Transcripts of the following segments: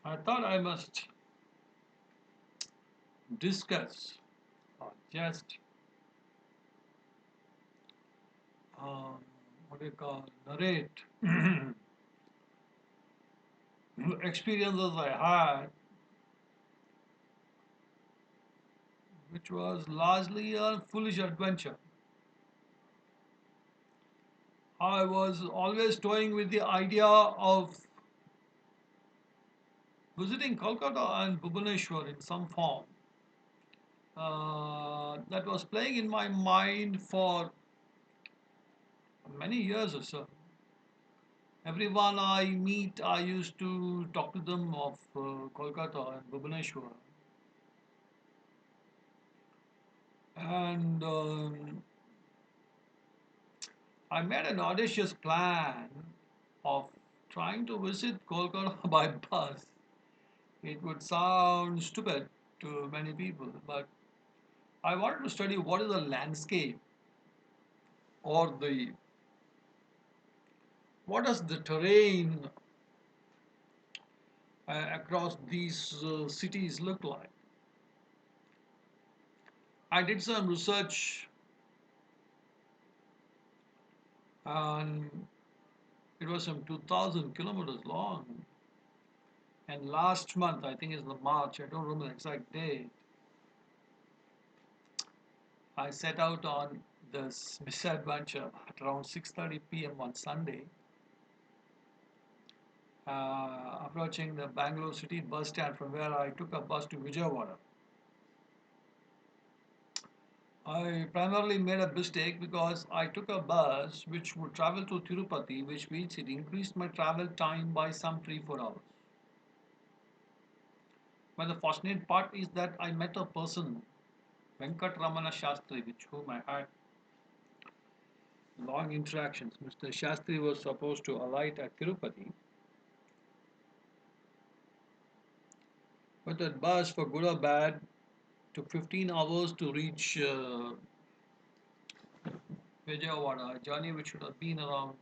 I thought I must discuss or just um, what do you call narrate experiences I had, which was largely a foolish adventure. I was always toying with the idea of visiting Kolkata and Bhubaneswar in some form. That was playing in my mind for many years or so. Everyone I meet, I used to talk to them of Kolkata and Bhubaneswar. And I made an audacious plan of trying to visit Kolkata by bus. It would sound stupid to many people, but I wanted to study what is the landscape or the what does the terrain across these cities look like. I did some research and it was some 2000 kilometers long. And last month, I think it's the March, I don't remember the exact date, I set out on this misadventure at around 6:30 p.m. on Sunday, approaching the Bangalore city bus stand from where I took a bus to Vijayawada. I primarily made a mistake because I took a bus which would travel to Tirupati, which means it increased my travel time by some 3 4 hours. But the fortunate part is that I met a person, Venkat Ramana Shastri, with whom I had long interactions. Mr. Shastri was supposed to alight at Tirupati, but that bus, for good or bad, took 15 hours to reach Vijayawada, a journey which should have been around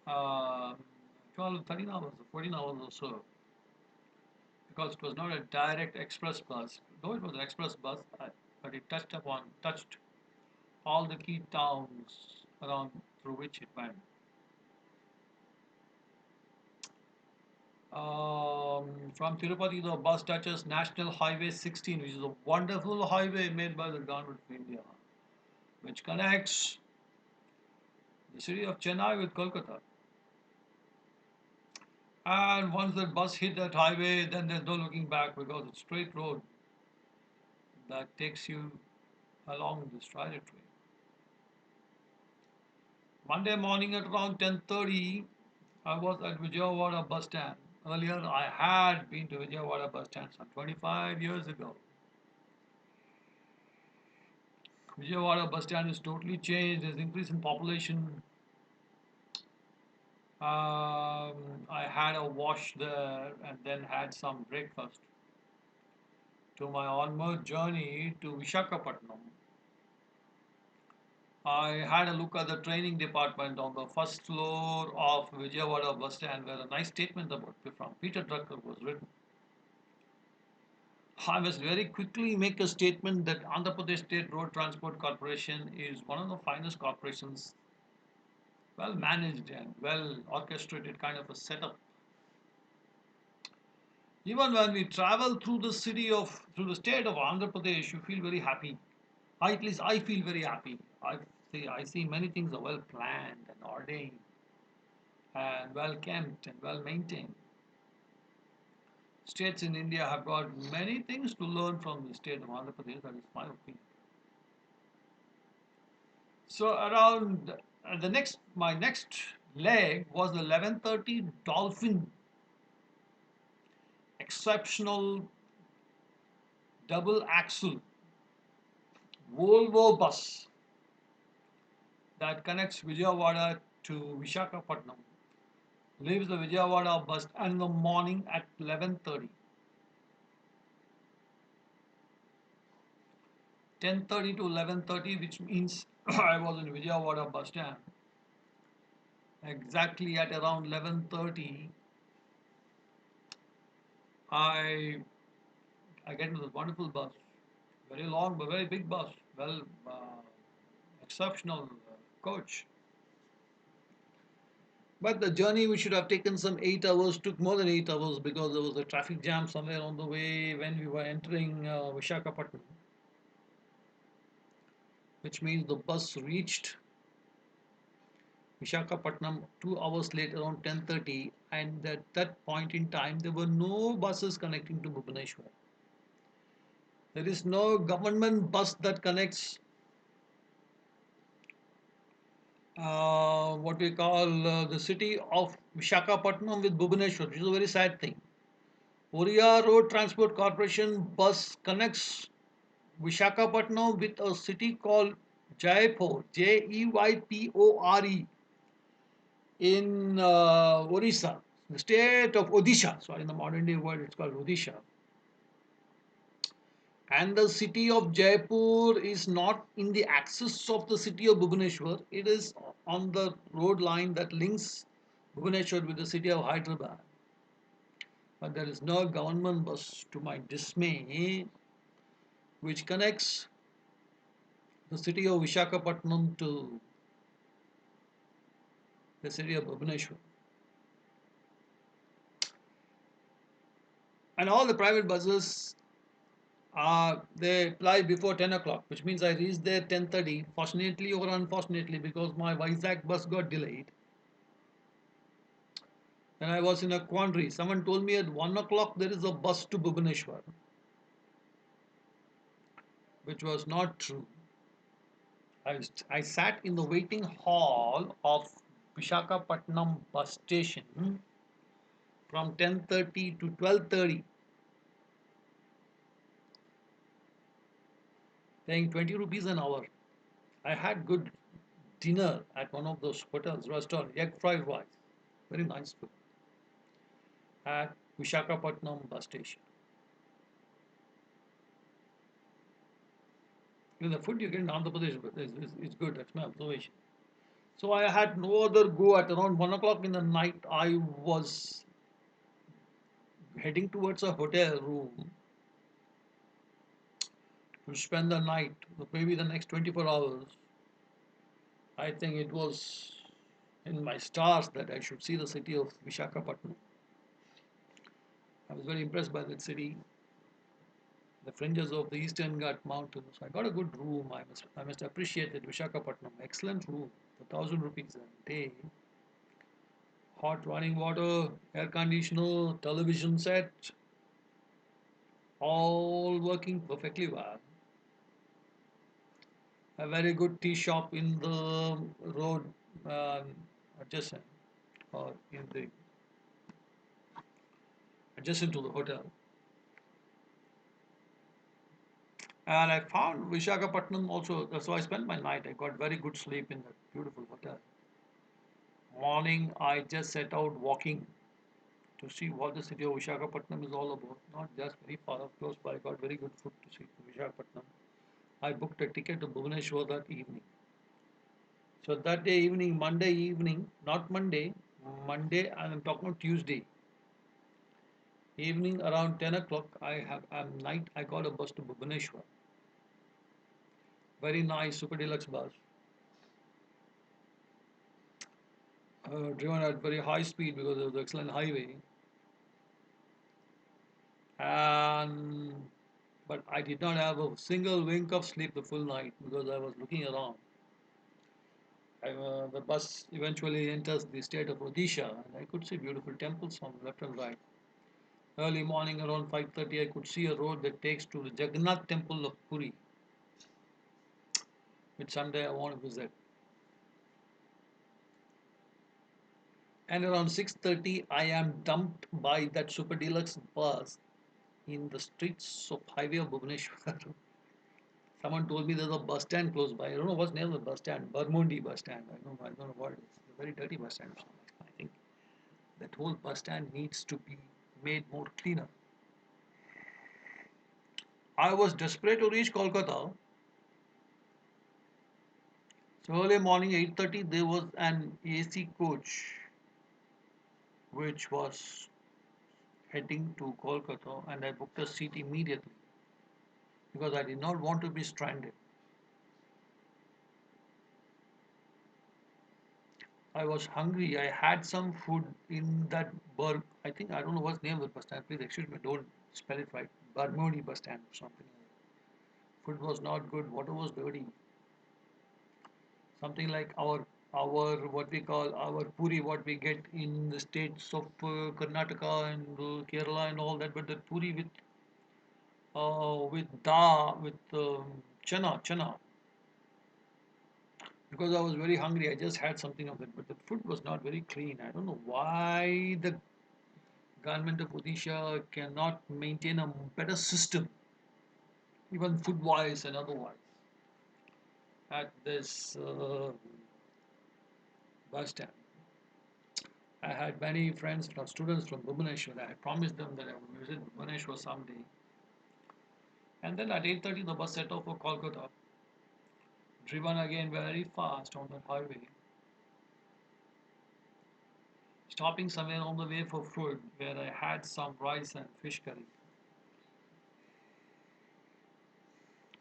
uh, 12, 13 hours, 14 hours or so, because it was not a direct express bus. Though it was an express bus, but it touched all the key towns around through which it went. From Tirupati, the bus touches National Highway 16, which is a wonderful highway made by the government of India, which connects the city of Chennai with Kolkata. And once the bus hit that highway, then there's no looking back because it's straight road that takes you along this trajectory. Monday morning at around 10:30, I was at Vijayawada bus stand. Earlier, I had been to Vijayawada bus stand some 25 years ago. Vijayawada bus stand is totally changed. There's increase in population. I had a wash there and then had some breakfast. To my onward journey to Visakhapatnam, I had a look at the training department on the first floor of Vijayawada bus stand where a nice statement about from Peter Drucker was written. I must very quickly make a statement that Andhra Pradesh State Road Transport Corporation is one of the finest corporations, well managed and well orchestrated kind of a setup. Even when we travel through the state of Andhra Pradesh, you feel very happy. At least I feel very happy. I see many things are well planned and ordained and well kept and well maintained. States in India have got many things to learn from the state of Andhra Pradesh. That is my opinion. So around my next leg was the 11:30 Dolphin exceptional double axle Volvo bus that connects Vijayawada to Visakhapatnam. Leaves the Vijayawada bus in the morning at 11:30. 10:30 to 11:30, which means I was in Vijayawada bus stand. Exactly at around 11:30, I I get into this wonderful bus, very long but very big bus, exceptional coach. But the journey, which should have taken some 8 hours, took more than 8 hours because there was a traffic jam somewhere on the way when we were entering Vishakhapatnam, which means the bus reached Vishakhapatnam 2 hours later around 10:30, and at that point in time there were no buses connecting to Bhubaneswar. There is no government bus that connects what we call the city of Vishakhapatnam with Bhubaneswar, which is a very sad thing. Oriya Road Transport Corporation bus connects Vishakhapatnam with a city called Jaipur, Jeypore, in Orissa, the state of Odisha. Sorry, in the modern day world, it's called Odisha. And the city of Jaipur is not in the axis of the city of Bhubaneswar. It is on the road line that links Bhubaneswar with the city of Hyderabad. But there is no government bus, to my dismay, which connects the city of Vishakhapatnam to the city of Bhubaneswar. And all the private buses they fly before 10 o'clock, which means I reached there 10:30. Fortunately or unfortunately, because my Vizag bus got delayed, then I was in a quandary. Someone told me at 1 o'clock there is a bus to Bhubaneswar, which was not true. I sat in the waiting hall of Vishakhapatnam bus station from 10:30 to 12:30, paying 20 rupees an hour. I had good dinner at one of those hotels, restaurant, egg fried rice, very nice food, at Vishakhapatnam bus station. The food you get in Andhra Pradesh is good, that's my observation. So I had no other go. At around 1 o'clock in the night. I was heading towards a hotel room to spend the night, maybe the next 24 hours. I think it was in my stars that I should see the city of Vishakhapatnam. I was very impressed by that city, the fringes of the Eastern Ghat Mountains. I got a good room. I must appreciate that Vishakhapatnam. Excellent room for 1,000 rupees a day. Hot running water, air conditioner, television set, all working perfectly well. A very good tea shop in the road adjacent, or in the adjacent to the hotel. And I found Vishakhapatnam also. That's why I spent my night. I got very good sleep in that beautiful hotel. Morning, I just set out walking to see what the city of Vishakhapatnam is all about. Not just very far off, close by. I got very good food to see to Vishakhapatnam. I booked a ticket to Bhubaneswar that evening. So that day evening, Monday evening, not Monday, Monday, I'm talking about Tuesday evening around 10 o'clock. Night. I got a bus to Bhubaneswar. Very nice, super deluxe bus. Driven at very high speed because of the excellent highway. And but I did not have a single wink of sleep the full night because I was looking around. The bus eventually enters the state of Odisha, and I could see beautiful temples on left and right. Early morning around 5:30, I could see a road that takes to the Jagannath temple of Puri, which someday I want to visit. And around 6:30, I am dumped by that super deluxe bus in the streets of highway of Bhubaneswar. Someone told me there's a bus stand close by. I don't know what's near the bus stand. Barmundi bus stand. I don't know what it is. It's a very dirty bus stand. I think that whole bus stand needs to be made more cleaner. I was desperate to reach Kolkata. So early morning 8:30 there was an AC coach which was heading to Kolkata and I booked a seat immediately because I did not want to be stranded. I was hungry. I had some food in that I think I don't know what's the name of the bus stand. Please excuse me. Don't spell it right. Barmodi bus stand or something. Food was not good. Water was dirty. Something like our what we call our puri, what we get in the states of Karnataka and Kerala and all that. But the puri with chana. Because I was very hungry, I just had something of it. But the food was not very clean. I don't know why the government of Odisha cannot maintain a better system, even food wise and otherwise, at this bus stand. I had many friends, students from Bhubaneswar. I had promised them that I would visit Bhubaneswar someday. And then at 8:30, the bus set off for Kolkata, driven again very fast on the highway, stopping somewhere on the way for food, where I had some rice and fish curry.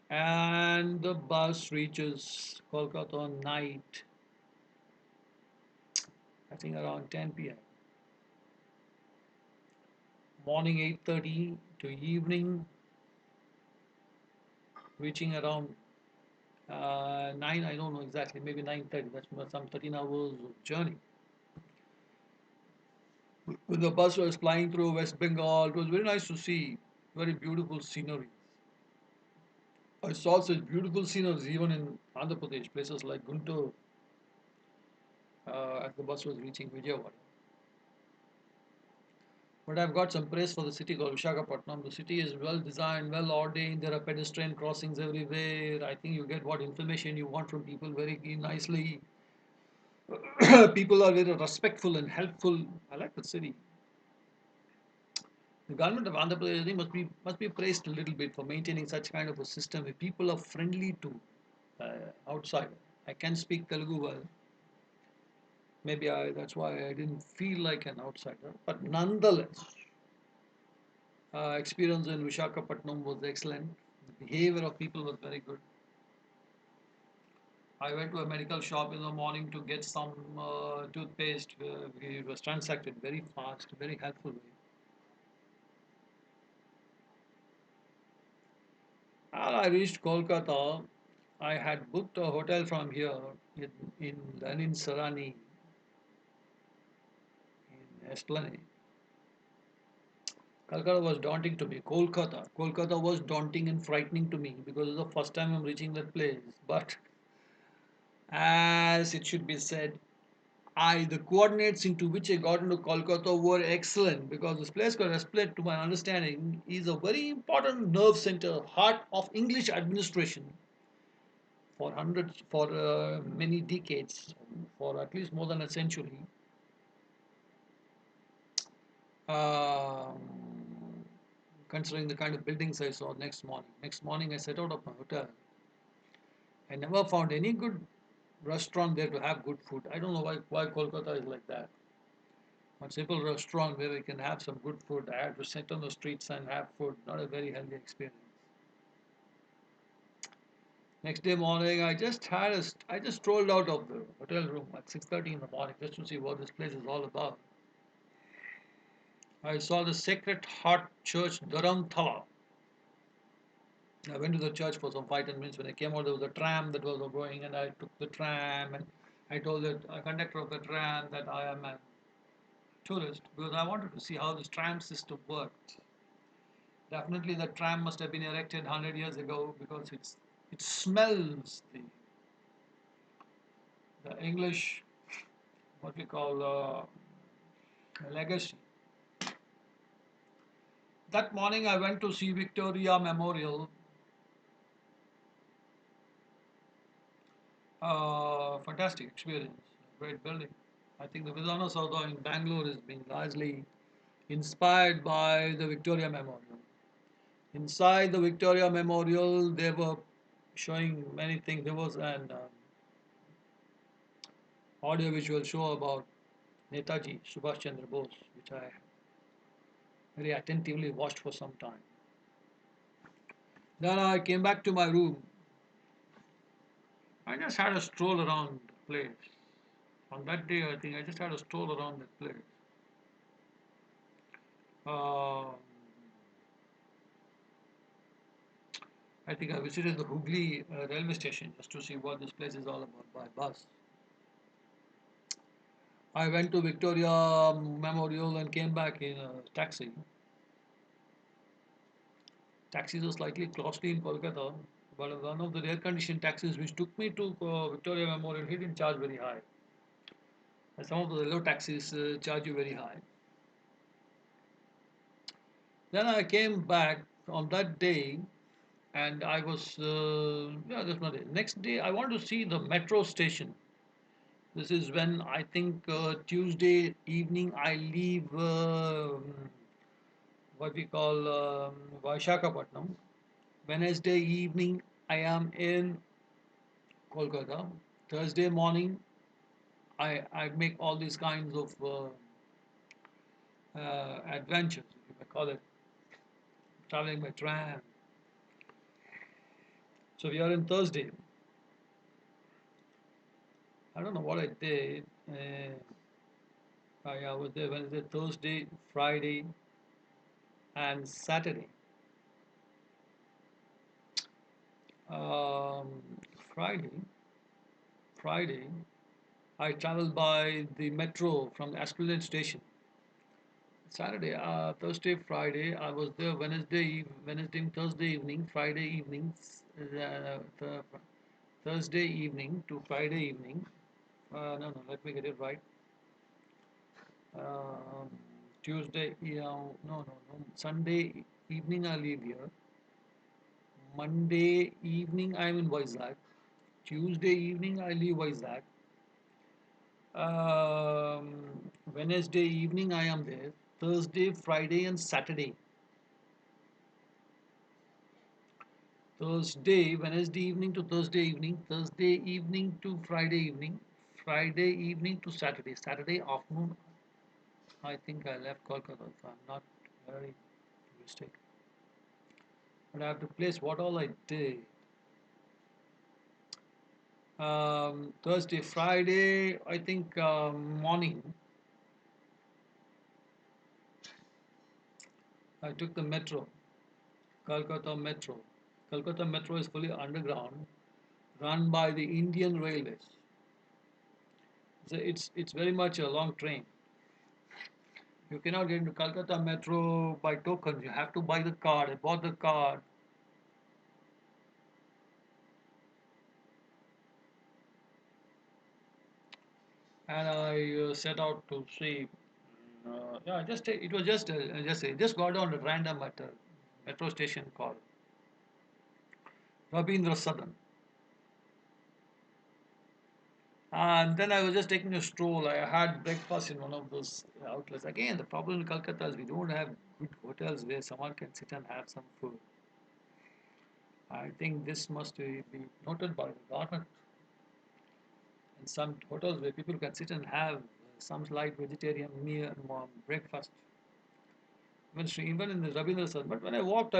And the bus reaches Kolkata night, I think around 10 p.m. Morning 8:30 to evening, reaching around 9, I don't know exactly, maybe 9:30. That's some 13 hours of journey. When the bus was flying through West Bengal, it was very nice to see very beautiful scenery. I saw such beautiful sceneries even in Andhra Pradesh, places like Guntur, as the bus was reaching Vijayawada. But I've got some praise for the city called Visakhapatnam. The city is well designed, well ordained. There are pedestrian crossings everywhere. I think you get what information you want from people very nicely. People are very respectful and helpful. I like the city. The government of Andhra Pradesh I think must be praised a little bit for maintaining such kind of a system where people are friendly to outside. I can speak Telugu well. Maybe that's why I didn't feel like an outsider. But nonetheless, experience in Vishakhapatnam was excellent. The behavior of people was very good. I went to a medical shop in the morning to get some toothpaste. It was transacted very fast, very helpful way. When I reached Kolkata, I had booked a hotel from here in Lenin Sarani in Esplanade. Kolkata was daunting to me. Kolkata was daunting and frightening to me because it's the first time I'm reaching that place. But as it should be said, the coordinates into which I got into Kolkata were excellent because this place called Esplanade, to my understanding, is a very important nerve center, heart of English administration for many decades, for at least more than a century. Um, Considering the kind of buildings I saw next morning. Next morning, I set out of my hotel. I never found any good restaurant there to have good food. I don't know why Kolkata is like that. One simple restaurant where we can have some good food. I had to sit on the streets and have food. Not a very healthy experience. Next day morning, I just strolled out of the hotel room at 6:30 in the morning just to see what this place is all about. I saw the Sacred Heart Church, Dharamthala. I went to the church for some 5-10 minutes. When I came out, there was a tram that was going, and I took the tram and I told the conductor of the tram that I am a tourist because I wanted to see how this tram system worked. Definitely, the tram must have been erected 100 years ago because it smells the English what we call legacy. That morning, I went to see Victoria Memorial. Fantastic experience, great building. I think the Vidhana Saudha in Bangalore has been largely inspired by the Victoria Memorial. Inside the Victoria Memorial, they were showing many things. There was an audio visual show about Netaji Subhash Chandra Bose, which I very attentively watched for some time. Then I came back to my room. I just had a stroll around the place. On that day, I think I just had a stroll around that place. Um I think I visited the Hooghly railway station just to see what this place is all about by bus. I went to Victoria Memorial and came back in a taxi. Taxis are slightly costly in Kolkata, but one of the air-conditioned taxis which took me to Victoria Memorial, he didn't charge very high. And some of the low taxis charge you very high. Then I came back on that day, and I was yeah, that's not it. Next day, I want to see the metro station. This is when I think Tuesday evening I leave what we call Vaishakapatnam. Wednesday evening I am in Kolkata. Thursday morning I make all these kinds of adventures, if I call it, traveling by tram. So we are in Thursday. I don't know what I did. I was there Wednesday, Thursday, Friday, and Saturday. Um, Friday, Friday, I traveled by the metro from the Esplanade station. Saturday, Thursday, Friday, I was there Wednesday, Thursday evening, Friday evening, Thursday evening to Friday evening. No, let me get it right. Um, Tuesday, yeah, no. Sunday evening I leave here. Monday evening I'm in Vizag. Tuesday evening I leave Vizag. Wednesday evening I am there. Thursday, Friday, and Saturday. Thursday, Wednesday evening to Thursday evening. Thursday evening to Friday evening. Friday evening to Saturday. Saturday afternoon, I think I left Kolkata if I'm not very mistaken. But I have to place what all I did. Thursday, Friday, I think morning, I took the metro, Kolkata Metro. Kolkata Metro is fully underground, run by the Indian Railways. So it's very much a long train. You cannot get into Kolkata Metro by tokens. You have to buy the card. I bought the card, and I set out to see. Yeah, it was just got on at random at a metro station called Rabindra Southern. And then I was just taking a stroll. I had breakfast in one of those outlets. Again, the problem in Calcutta is we don't have good hotels where someone can sit and have some food. I think this must be noted by the government. In some hotels where people can sit and have some light vegetarian meal breakfast. Even in the Rabindra Sar. But when I walked,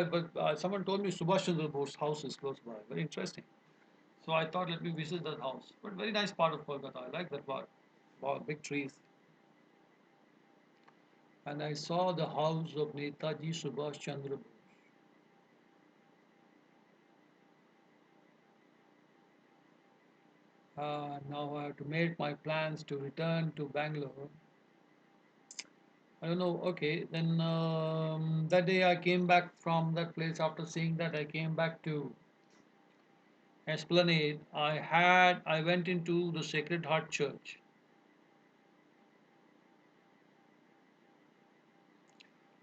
someone told me Subhash Chandra Bose's house is close by. Very interesting. So I thought, let me visit that house. But very nice part of Kolkata. I like that part. Wow, big trees. And I saw the house of Netaji Subhash Chandra Bose. Now I have to make my plans to return to Bangalore. I don't know. Okay, then that day I came back from that place. After seeing that, I came back to Esplanade. I went into the Sacred Heart Church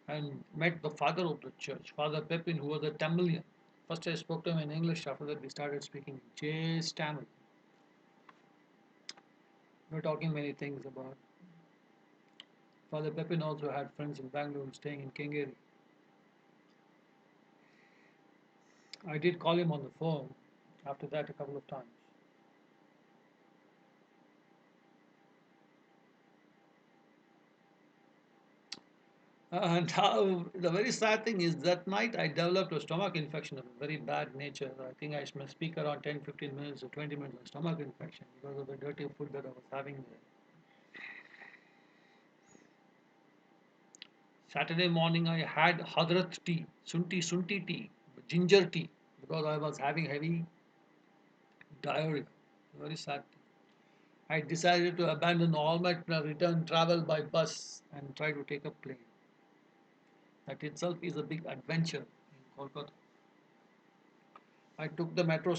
and met the father of the church, Father Pepin, who was a Tamilian. First I spoke to him in English. After that, we started speaking Jay's Tamil. We were talking many things about. Father Pepin also had friends in Bangalore staying in Kengeri. I did call him on the phone after that a couple of times. And how the very sad thing is that night I developed a stomach infection of a very bad nature. I think I must speak around 10, 15 minutes or 20 minutes of stomach infection because of the dirty food that I was having there. Saturday morning I had Hadrat tea, sunti tea, ginger tea because I was having heavy diarrhea. Very sad. I decided to abandon all my return travel by bus and try to take a plane. That itself is a big adventure in Kolkata. I took the metro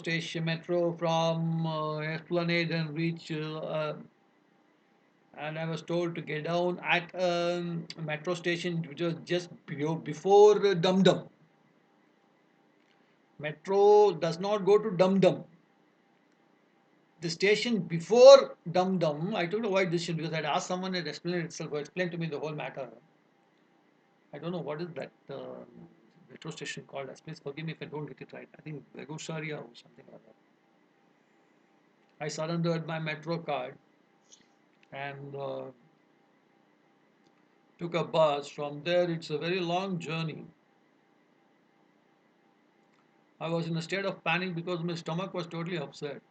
from Esplanade and reached, and I was told to get down at a metro station which was just before Dum Dum. Metro does not go to Dum Dum. The station before Dum Dum, I took a wide decision because I'd asked someone at Esplanade itself who explained to me the whole matter. I don't know what is that metro station called. Please forgive me if I don't get it right. I think Begusaria or something like that. I surrendered my metro card and took a bus. From there, it's a very long journey. I was in a state of panic because my stomach was totally upset.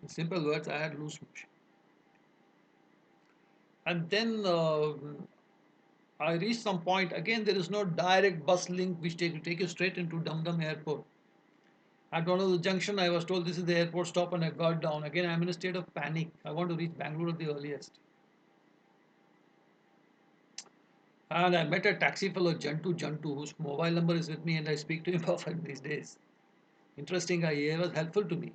In simple words, I had loose motion. And then I reached some point. Again, there is no direct bus link which take you straight into Dum Dum Airport. At one of the junction, I was told this is the airport stop, and I got down. Again, I'm in a state of panic. I want to reach Bangalore at the earliest. And I met a taxi fellow, Jantu, whose mobile number is with me, and I speak to him often these days. Interesting guy. He was helpful to me.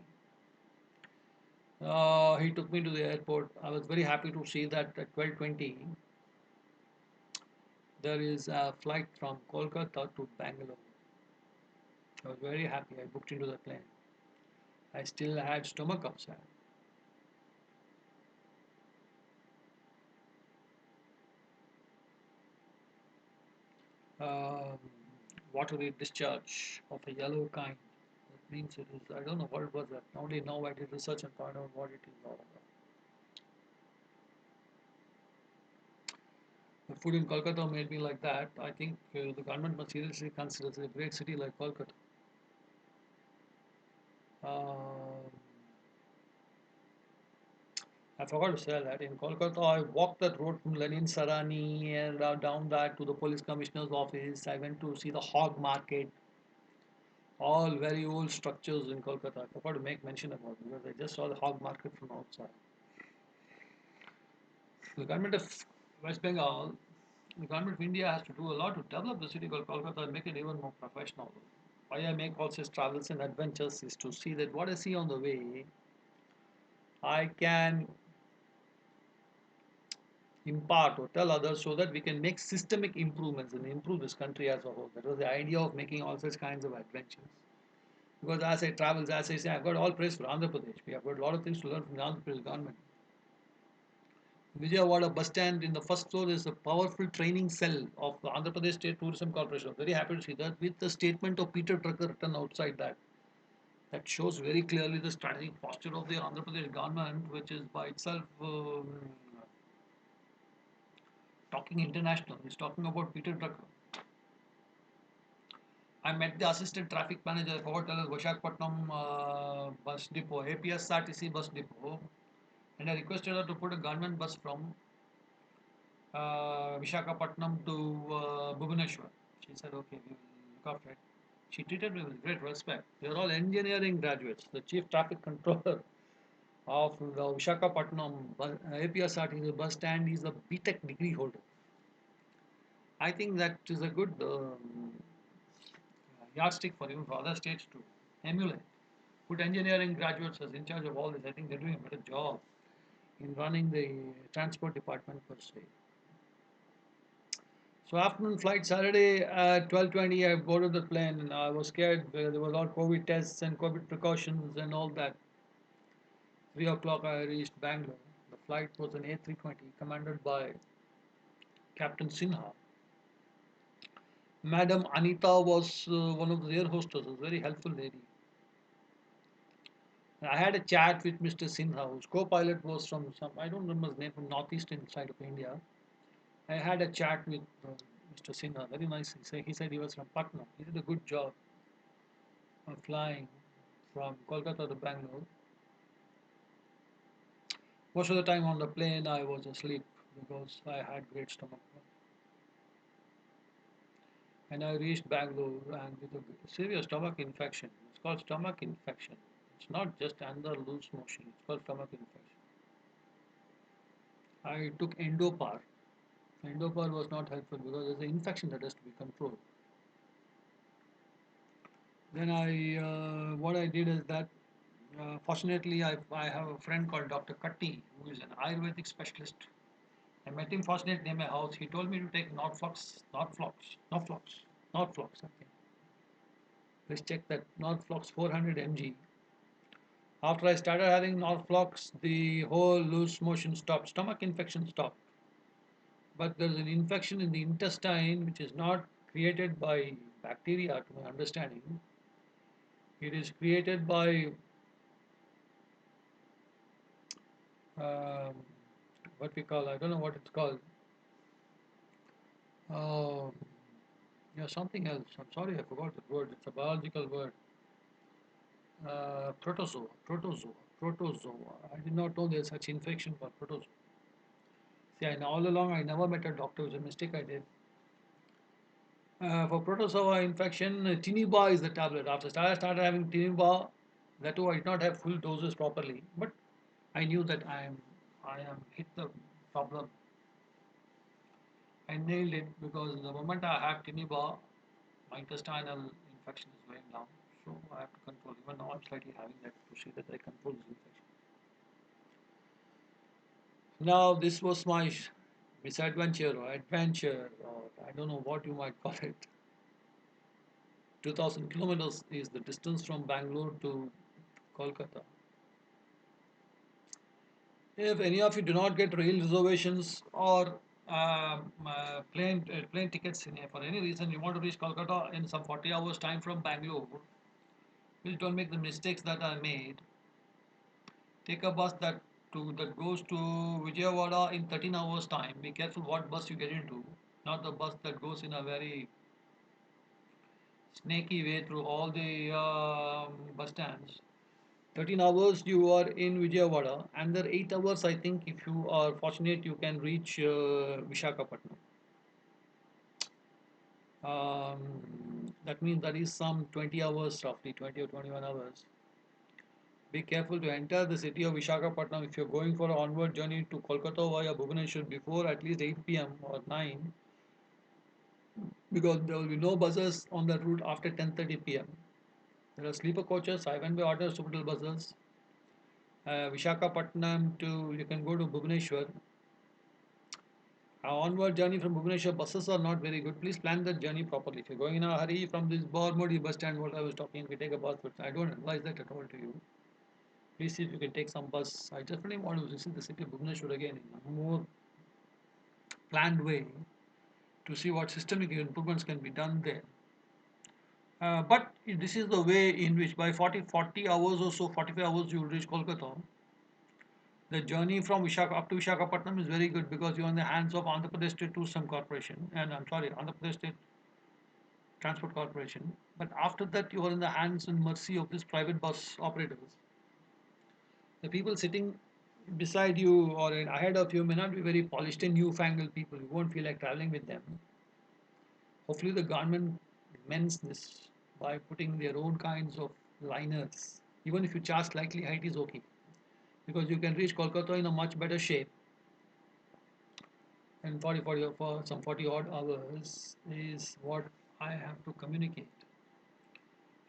He took me to the airport. I was very happy to see that at 12:20 there is a flight from Kolkata to Bangalore. I was very happy. I booked into the plane. I still had stomach upset. Um, Watery discharge of a yellow kind. That means it is. I don't know what it was. That only now I did research and found out what it is all about. The food in Kolkata made me like that. I think the government must seriously consider a great city like Kolkata. Um, I forgot to say that in Kolkata, I walked that road from Lenin Sarani and down that to the police commissioner's office. I went to see the hog market, all very old structures in Kolkata. I forgot to make mention about it because I just saw the hog market from outside. The government of West Bengal, the government of India has to do a lot to develop the city called Kolkata and make it even more professional. Why I make all such travels and adventures is to see that what I see on the way, I can impart or tell others so that we can make systemic improvements and improve this country as a whole. That was the idea of making all such kinds of adventures. Because as I travel, as I say, I've got all praise for Andhra Pradesh. We have got a lot of things to learn from the Andhra Pradesh government. Vijayawada bus stand in the first floor is a powerful training cell of the Andhra Pradesh State Tourism Corporation. Very happy to see that with the statement of Peter Drucker written outside that. That shows very clearly the strategic posture of the Andhra Pradesh government, which is by itself talking international. He's talking about Peter Drucker. I met the assistant traffic manager, I forgot to tell us, Visakhapatnam bus depot, APSRTC bus depot, and I requested her to put a government bus from Visakhapatnam to Bhubaneswar. She said, okay, we will look after it. She treated me with great respect. They are all engineering graduates. The chief traffic controller of the Visakhapatnam APSRTC bus stand is a BTech degree holder. I think that is a good yardstick for even for other states to emulate. Put engineering graduates as in charge of all this. I think they're doing a better job in running the transport department per se. So afternoon flight Saturday at 12:20, I boarded the plane and I was scared. There was all COVID tests and COVID precautions and all that. 3 o'clock I reached Bangalore. The flight was an A320 commanded by Captain Sinha. Madam Anita was one of the air hostesses, very helpful lady. I had a chat with Mr. Sinha, whose co-pilot was from some, I don't remember his name, from northeastern side of India. I had a chat with Mr. Sinha, very nice. He said he was from Patna. He did a good job of flying from Kolkata to Bangalore. Most of the time on the plane, I was asleep because I had great stomach. And I reached Bangalore and with a serious stomach infection. It's called stomach infection. It's not just under loose motion. It's called stomach infection. I took Endopar. Endopar was not helpful because there's an infection that has to be controlled. Then what I did is that, fortunately, I have a friend called Dr. Katti, who is an Ayurvedic specialist. I met him fortunately near my house. He told me to take Norflox, I think. Let's check that Norflox 400 mg. After I started having Norflox, the whole loose motion stopped, stomach infection stopped. But there's an infection in the intestine which is not created by bacteria, to my understanding. It is created by um, what we call, I don't know what it's called. Um yeah, something else. I'm sorry, I forgot the word. It's a biological word. Protozoa. I did not know there's such infection called protozoa. See, all along I never met a doctor. It was a mistake I did. For protozoa infection, Tiniba is the tablet. After I started having Tiniba, that too I did not have full doses properly. But I knew that I am hit the problem. I nailed it because the moment I have Tiniba, my intestinal infection is going down. So I have to control. Even now I'm slightly having that to see that I control this infection. Now this was my misadventure or adventure, or I don't know what you might call it. 2000 kilometers is the distance from Bangalore to Kolkata. If any of you do not get rail reservations or plane tickets for any reason, you want to reach Kolkata in some 40 hours time from Bangalore, please don't make the mistakes that I made. Take a bus that goes to Vijayawada in 13 hours time. Be careful what bus you get into, not the bus that goes in a very snaky way through all the bus stands. 13 hours you are in Vijayawada. Under 8 hours, I think, if you are fortunate, you can reach Vishakhapatnam. That means that is some 20 hours, roughly 20 or 21 hours. Be careful to enter the city of Vishakhapatnam if you're going for an onward journey to Kolkata via Bhubaneswar before at least 8 p.m. or 9, because there will be no buses on that route after 10:30 p.m. There are sleeper coaches, I went by order, Supatal buses. Vishakhapatnam to, you can go to Bhubaneswar. Our onward journey from Bhubaneswar, buses are not very good. Please plan that journey properly. If you're going in a hurry from this Bormodi bus stand, what I was talking, we take a bus, but I don't advise that at all to you. Please see if you can take some bus. I definitely want to visit the city of Bhubaneswar again in a more planned way to see what systemic improvements can be done there. But this is the way in which by 40 hours or so, 45 hours, you will reach Kolkata. The journey from Vishaka up to Vishakhapatnam is very good because you're in the hands of Andhra Pradesh State Tourism Corporation, and I'm sorry, Andhra Pradesh State Transport Corporation. But after that, you are in the hands and mercy of these private bus operators. The people sitting beside you or ahead of you may not be very polished and newfangled people. You won't feel like traveling with them. Hopefully, the government mends this by putting their own kinds of liners. Even if you charge slightly high, it is okay because you can reach Kolkata in a much better shape. And 40 for some 40 odd hours is what I have to communicate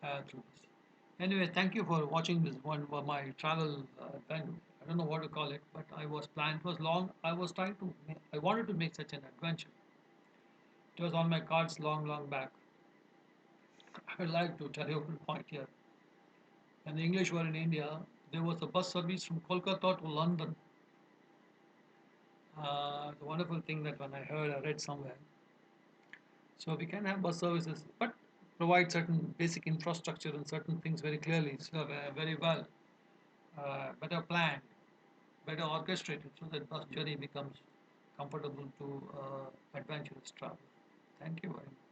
through this. Anyway, thank you for watching this one for my travel adventure. I don't know what to call it, but I was planned. It was long. I wanted to make such an adventure. It was on my cards long back. I would like to tell you one point here. When the English were in India, there was a bus service from Kolkata to London. It's a wonderful thing that when I read somewhere. So we can have bus services, but provide certain basic infrastructure and certain things very clearly, so very well. better planned, better orchestrated, so that bus journey becomes comfortable to adventurous travel. Thank you very much.